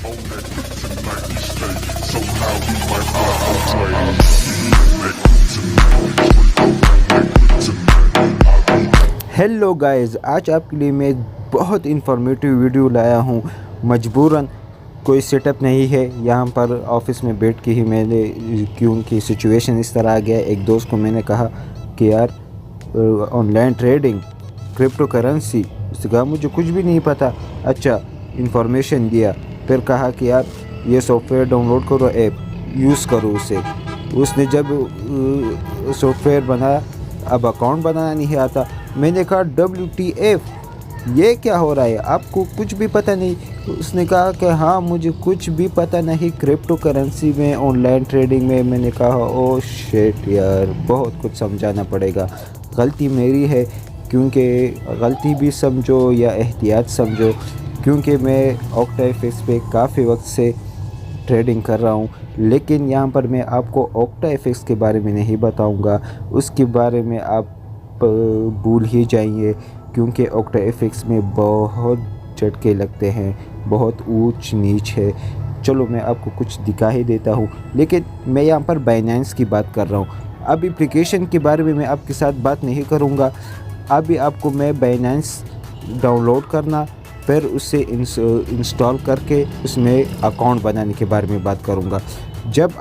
Hello guys, आज आपके लिए मैं एक बहुत इन्फॉर्मेटिव वीडियो लाया हूँ। मजबूरन कोई सेटअप नहीं है यहाँ पर ऑफिस में बैठ के ही मैंने, क्योंकि सिचुएशन इस तरह आ गया। एक दोस्त को मैंने कहा कि यार ऑनलाइन ट्रेडिंग, क्रिप्टो करेंसी, उसने कहा मुझे कुछ भी नहीं पता। अच्छा, इन्फॉर्मेशन दिया, फिर कहा कि यार ये सॉफ्टवेयर डाउनलोड करो, ऐप यूज़ करो उसे। उसने जब सॉफ्टवेयर बनाया, अब अकाउंट बनाना नहीं आता। मैंने कहा WTF, ये क्या हो रहा है, आपको कुछ भी पता नहीं? उसने कहा कि हाँ मुझे कुछ भी पता नहीं क्रिप्टो करेंसी में, ऑनलाइन ट्रेडिंग में। मैंने कहा ओ शिट यार, बहुत कुछ समझाना पड़ेगा। गलती मेरी है, क्योंकि गलती भी समझो या एहतियात समझो, क्योंकि मैं OctaFX पे काफ़ी वक्त से ट्रेडिंग कर रहा हूँ। लेकिन यहाँ पर मैं आपको OctaFX के बारे में नहीं बताऊँगा, उसके बारे में आप भूल ही जाइए, क्योंकि OctaFX में बहुत झटके लगते हैं, बहुत ऊंच नीच है। चलो मैं आपको कुछ दिखा ही देता हूँ, लेकिन मैं यहाँ पर Binance की बात कर रहा हूँ। अब एप्लीकेशन के बारे में मैं आपके साथ बात नहीं करूँगा। अभी आपको मैं Binance डाउनलोड करना, फिर उसे इंस्टॉल करके उसमें अकाउंट बनाने के बारे में बात करूँगा। जब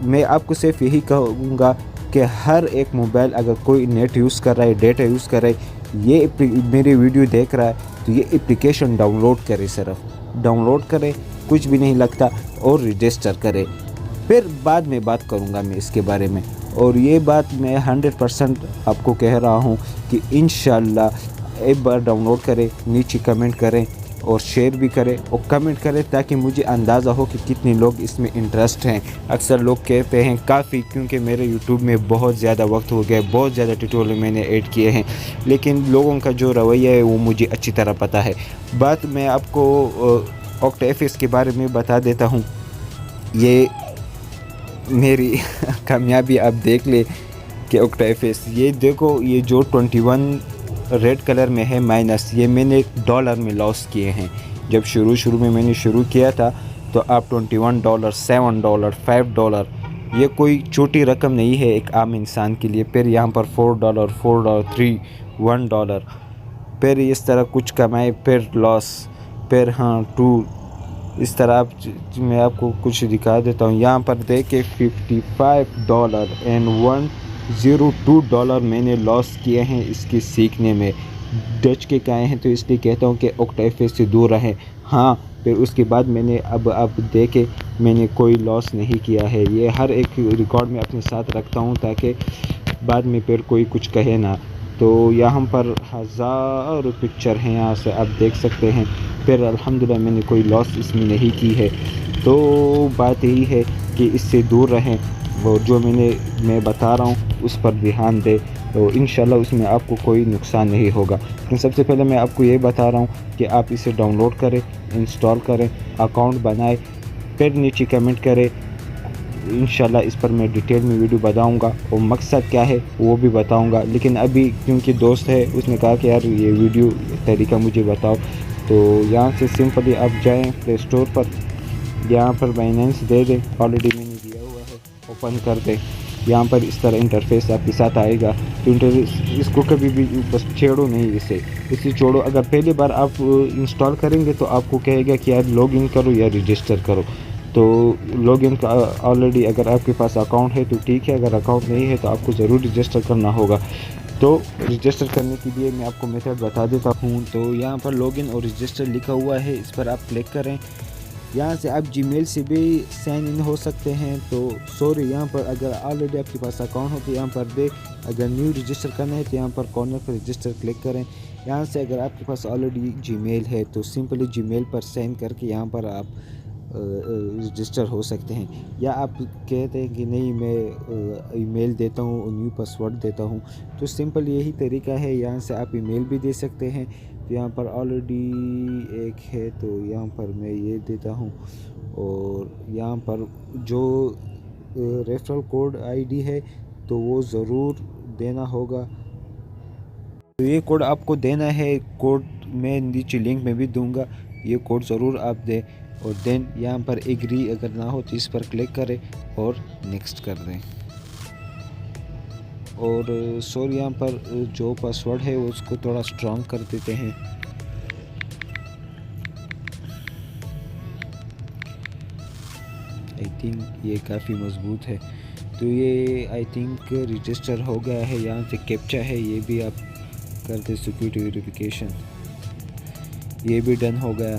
मैं आपको सिर्फ यही कहूँगा कि हर एक मोबाइल, अगर कोई नेट यूज़ कर रहा है, डेटा यूज़ कर रहा है, ये मेरी वीडियो देख रहा है, तो ये एप्लीकेशन डाउनलोड करे, सिर्फ डाउनलोड करे, कुछ भी नहीं लगता, और रजिस्टर करे। फिर बाद में बात करूँगा मैं इसके बारे में। और ये बात मैं 100% आपको कह रहा हूँ कि इंशाल्लाह एक बार डाउनलोड करें, नीचे कमेंट करें और शेयर भी करें और कमेंट करें, ताकि मुझे अंदाज़ा हो कि कितने लोग इसमें इंटरेस्ट हैं। अक्सर लोग कहते हैं काफ़ी, क्योंकि मेरे यूट्यूब में बहुत ज़्यादा वक्त हो गया, बहुत ज़्यादा ट्यूटोरियल मैंने ऐड किए हैं, लेकिन लोगों का जो रवैया है वो मुझे अच्छी तरह पता है। बात मैं आपको OctaFX के बारे में बता देता हूँ। ये मेरी कामयाबी आप देख ले कि OctaFX, ये देखो, ये जो 21 रेड कलर में है माइनस, ये मैंने डॉलर में लॉस किए हैं। जब शुरू में मैंने शुरू किया था, तो आप $21, $7, $5, ये कोई छोटी रकम नहीं है एक आम इंसान के लिए। फिर यहाँ पर $4, $3, $1, फिर इस तरह कुछ कमाए, फिर लॉस, फिर हाँ 2, इस तरह मैं आपको कुछ दिखा देता हूँ। यहाँ पर देखे $55 एंड $102 मैंने लॉस किए हैं इसके सीखने में। डच के आए हैं, तो इसलिए कहता हूँ कि OctaFX से दूर रहें। हाँ, फिर उसके बाद मैंने अब देखे, मैंने कोई लॉस नहीं किया है। ये हर एक रिकॉर्ड में अपने साथ रखता हूँ, ताकि बाद में फिर कोई कुछ कहे ना। तो यहाँ पर हज़ारों पिक्चर हैं, यहाँ से आप देख सकते हैं। फिर अल्हम्दुलिल्लाह मैंने कोई लॉस इसमें नहीं की है। तो बात यही है कि इससे दूर रहें, और जो मैं बता रहा हूँ उस पर ध्यान दें, तो इंशाल्लाह उसमें आपको कोई नुकसान नहीं होगा। लेकिन सबसे पहले मैं आपको ये बता रहा हूँ कि आप इसे डाउनलोड करें, इंस्टॉल करें, अकाउंट बनाएं, फिर नीचे कमेंट करें। इंशाल्लाह इस पर मैं डिटेल में वीडियो बताऊंगा, और मकसद क्या है वो भी बताऊंगा। लेकिन अभी क्योंकि दोस्त है, उसने कहा कि यार ये वीडियो तरीका मुझे बताओ, तो यहाँ से सिंपली आप जाएं प्ले स्टोर पर, यहाँ पर Binance दे दें, ऑलरेडी मैंने दिया हुआ है, ओपन कर दें। यहाँ पर इस तरह इंटरफेस आपके साथ आएगा। तो इसको कभी भी बस छेड़ो नहीं, इसे छोड़ो। अगर पहली बार आप इंस्टॉल करेंगे तो आपको कहेगा कि यार लॉगिन करो या रजिस्टर करो। तो लॉगिन का ऑलरेडी अगर आपके पास अकाउंट है तो ठीक है, अगर अकाउंट नहीं है तो आपको ज़रूर रजिस्टर करना होगा। तो रजिस्टर करने के लिए मैं आपको मेथड बता देता हूँ। तो यहाँ पर लॉगिन और रजिस्टर लिखा हुआ है, इस पर आप क्लिक करें। यहाँ से आप जीमेल से भी साइन इन हो सकते हैं। तो सॉरी, यहाँ पर अगर ऑलरेडी आपके पास अकाउंट हो तो यहाँ पर दे, अगर न्यू रजिस्टर करना है तो यहाँ पर कॉर्नर पर रजिस्टर क्लिक करें। यहाँ से अगर आपके पास ऑलरेडी जीमेल है तो सिंपली जीमेल पर साइन करके यहाँ पर आप रजिस्टर हो सकते हैं। या आप कहते हैं कि नहीं मैं ईमेल देता हूँ और न्यू पासवर्ड देता हूँ, तो सिंपल यही तरीका है। यहाँ से आप ईमेल भी दे सकते हैं। तो यहाँ पर ऑलरेडी एक है, तो यहाँ पर मैं ये देता हूँ। और यहाँ पर जो रेफरल कोड आईडी है तो वो ज़रूर देना होगा। तो ये कोड आपको देना है, कोड मैं नीचे लिंक में भी दूंगा। یہ کوڈ ضرور آپ دیں، اور دین یہاں پر ایگری اگر نہ ہو تو اس پر کلک کریں اور نیکسٹ کر دیں۔ اور سوری یہاں پر جو پاسورڈ ہے اس کو تھوڑا اسٹرانگ کر دیتے ہیں۔ آئی تھنک یہ کافی مضبوط ہے، تو یہ آئی تھنک رجسٹر ہو گیا ہے۔ یہاں سے کیپچا ہے، یہ بھی آپ کر دیں سیکورٹی ویریفیکیشن، یہ بھی ڈن ہو گیا۔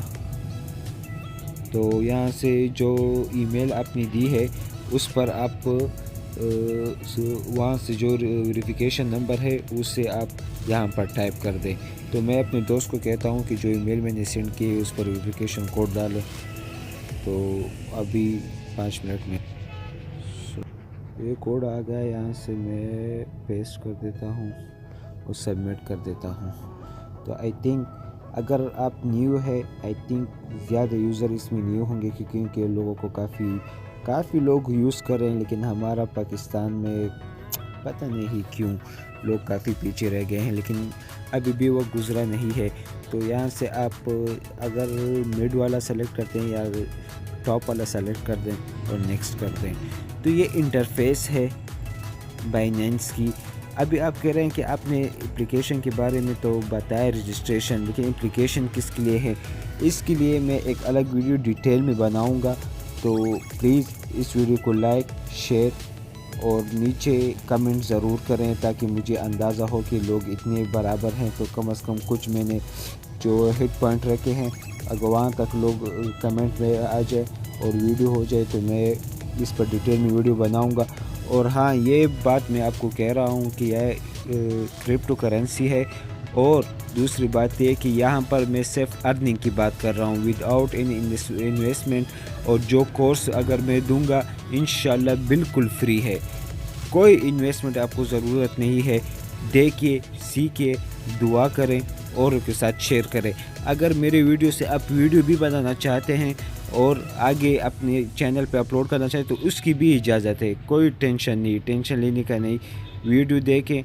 تو یہاں سے جو ای میل آپ نے دی ہے اس پر آپ وہاں سے جو ویریفیکیشن نمبر ہے اس سے آپ یہاں پر ٹائپ کر دیں۔ تو میں اپنے دوست کو کہتا ہوں کہ جو ای میل میں نے سینڈ کی ہے اس پر ویریفیکیشن کوڈ ڈالیں، تو ابھی 5 منٹ میں یہ کوڈ آ گیا۔ یہاں سے میں پیسٹ کر دیتا ہوں اور سبمٹ کر دیتا ہوں۔ تو آئی تھنک اگر آپ نیو ہے، آئی تھنک زیادہ یوزر اس میں نیو ہوں گے، کیونکہ لوگوں کو کافی لوگ یوز کر رہے ہیں، لیکن ہمارا پاکستان میں پتہ نہیں کیوں لوگ کافی پیچھے رہ گئے ہیں، لیکن ابھی بھی وہ گزرا نہیں ہے۔ تو یہاں سے آپ اگر مڈ والا سلیکٹ کرتے ہیں یا ٹاپ والا سلیکٹ کر دیں اور نیکسٹ کر دیں، تو یہ انٹرفیس ہے بائنینس کی۔ ابھی آپ کہہ رہے ہیں کہ آپ نے اپلیکیشن کے بارے میں تو بتایا رجسٹریشن، لیکن اپلیکیشن کس کے لیے ہے، اس کے لیے میں ایک الگ ویڈیو ڈیٹیل میں بناؤں گا۔ تو پلیز اس ویڈیو کو لائک، شیئر اور نیچے کمنٹ ضرور کریں، تاکہ مجھے اندازہ ہو کہ لوگ اتنے برابر ہیں۔ تو کم از کم کچھ میں نے جو ہٹ پوائنٹ رکھے ہیں، اگر وہاں تک لوگ کمنٹ میں آ جائے اور ویڈیو ہو جائے تو میں اس پر ڈیٹیل میں ویڈیو بناؤں گا۔ اور ہاں، یہ بات میں آپ کو کہہ رہا ہوں کہ یہ کرپٹو کرنسی ہے، اور دوسری بات یہ کہ یہاں پر میں صرف ارننگ کی بات کر رہا ہوں ود آؤٹ اینی انویسٹمنٹ، اور جو کورس اگر میں دوں گا انشاءاللہ بالکل فری ہے، کوئی انویسٹمنٹ آپ کو ضرورت نہیں ہے۔ دیکھیے، سیکھیے، دعا کریں اور ان کے ساتھ شیئر کریں۔ اگر میرے ویڈیو سے آپ ویڈیو بھی بنانا چاہتے ہیں اور آگے اپنے چینل پہ اپلوڈ کرنا چاہتے تو اس کی بھی اجازت ہے، کوئی ٹینشن نہیں، ٹینشن لینے کا نہیں۔ ویڈیو دیکھیں،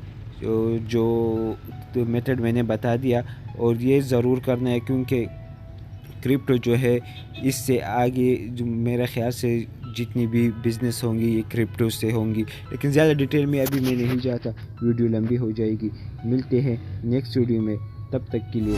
جو میتھڈ میں نے بتا دیا، اور یہ ضرور کرنا ہے، کیونکہ کرپٹو جو ہے اس سے آگے جو میرے خیال سے جتنی بھی بزنس ہوں گی یہ کرپٹو سے ہوں گی، لیکن زیادہ ڈیٹیل میں ابھی میں نہیں جاتا، ویڈیو لمبی ہو جائے گی۔ ملتے ہیں نیکسٹ ویڈیو میں، تب تک کے لیے